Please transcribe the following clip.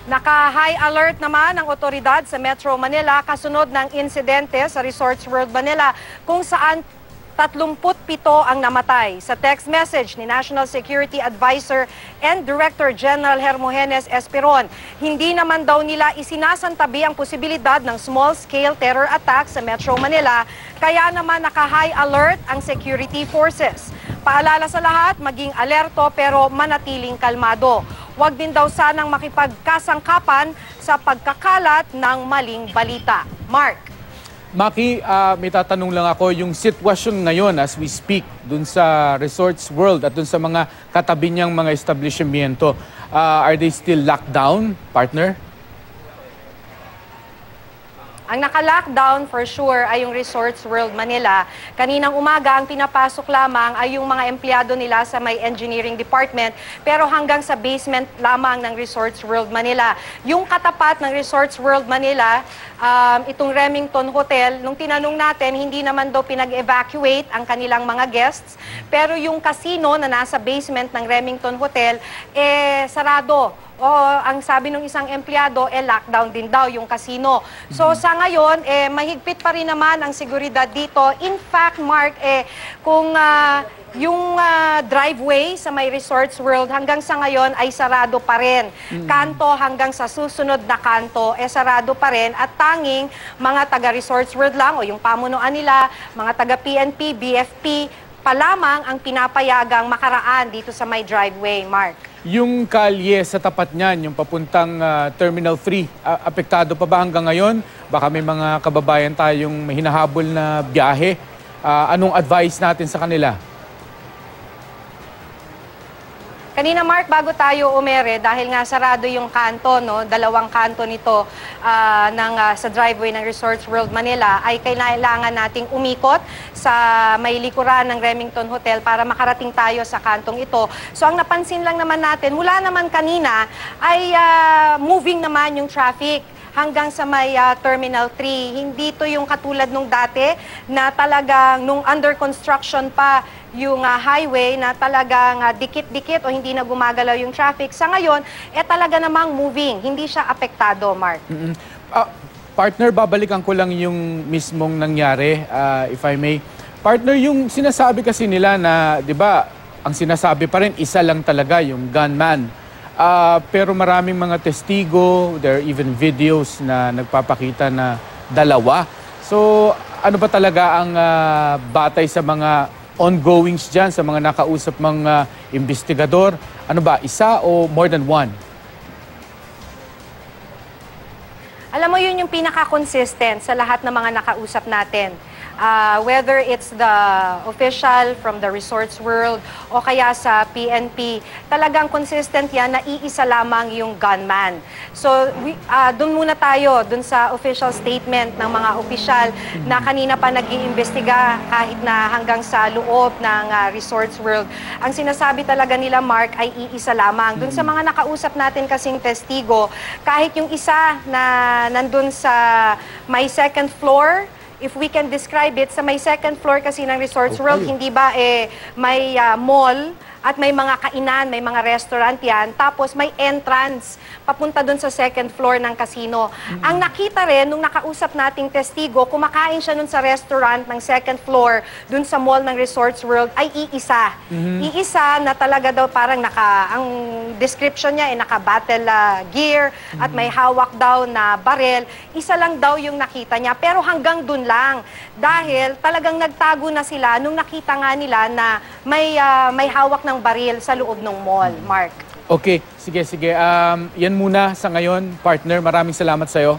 Naka-high alert naman ang otoridad sa Metro Manila kasunod ng insidente sa Resorts World Manila kung saan 37 ang namatay. Sa text message ni National Security Advisor and Director General Hermogenes Esperon, hindi naman daw nila isinasantabi ang posibilidad ng small-scale terror attack sa Metro Manila, kaya naman naka-high alert ang security forces. Paalala sa lahat, maging alerto pero manatiling kalmado. Huwag din daw sanang makipagkasangkapan sa pagkakalat ng maling balita. Mark. Maki, may tatanong lang ako, yung sitwasyon ngayon as we speak dun sa Resorts World at dun sa mga katabi niyang mga establishmento, are they still locked down, partner? Ang naka-lockdown for sure ay yung Resorts World Manila. Kaninang umaga, ang pinapasok lamang ay yung mga empleyado nila sa may engineering department, pero hanggang sa basement lamang ng Resorts World Manila. Yung katapat ng Resorts World Manila, itong Remington Hotel, nung tinanong natin, hindi naman daw pinag-evacuate ang kanilang mga guests, pero yung casino na nasa basement ng Remington Hotel, sarado. O ang sabi ng isang empleyado, lockdown din daw yung casino. So sa ngayon, mahigpit pa rin naman ang seguridad dito. In fact, Mark, kung yung driveway sa may Resorts World hanggang sa ngayon ay sarado pa rin. Kanto hanggang sa susunod na kanto, sarado pa rin. At tanging mga taga-Resorts World lang o yung pamunuan nila, mga taga-PNP, BFP, pa lamang ang pinapayagang makaraan dito sa may driveway, Mark. Yung kalye sa tapat niyan, yung papuntang Terminal 3, apektado pa ba hanggang ngayon? Baka may mga kababayan tayong may hinahabol na biyahe. Anong advice natin sa kanila? Kanina, Mark, bago tayo umere, dahil nga sarado yung kanto, no, dalawang kanto nito sa driveway ng Resorts World Manila, ay kailangan nating umikot sa may likuran ng Remington Hotel para makarating tayo sa kantong ito. So ang napansin lang naman natin, mula naman kanina ay moving naman yung traffic hanggang sa may Terminal 3. Hindi to yung katulad nung dati na talagang nung under construction pa yung highway na talagang dikit-dikit o hindi na gumagalaw yung traffic. Sa ngayon, talaga namang moving. Hindi siya apektado, Mark. Partner, babalikan ko lang yung mismong nangyari, if I may. Partner, yung sinasabi kasi nila na, di ba, ang sinasabi pa rin, isa lang talaga yung gunman. Pero maraming mga testigo, there are even videos na nagpapakita na dalawa. So, ano ba talaga ang batay sa mga ongoings dyan, sa mga nakausap mga investigador? Ano ba, isa o more than one? Alam mo, yun yung pinaka-consistent sa lahat ng mga nakausap natin. Whether it's the official from the Resorts World o kaya sa PNP, talagang consistent yan na iisa lamang yung gunman. So, dun muna tayo, dun sa official statement ng mga opisyal na kanina pa nag-iimbestiga kahit na hanggang sa loob ng Resorts World. Ang sinasabi talaga nila, Mark, ay iisa lamang. Dun sa mga nakausap natin kasing testigo, kahit yung isa na nandun sa may second floor, if we can describe it, sa may second floor kasi ng Resorts World, hindi ba may mall at may mga kainan, may mga restaurant yan, tapos may entrance papunta dun sa second floor ng casino. Ang nakita rin, nung nakausap nating testigo, kumakain siya dun sa restaurant ng second floor, dun sa mall ng Resorts World, ay iisa. Iisa na talaga daw parang ang description niya ay naka-battle gear at may hawak daw na barel. Isa lang daw yung nakita niya, pero hanggang dun lang. Dahil talagang nagtago na sila nung nakita nga nila na may hawak ng baril sa loob ng mall, Mark. Okay, sige. Yan muna sa ngayon, partner. Maraming salamat sa'yo.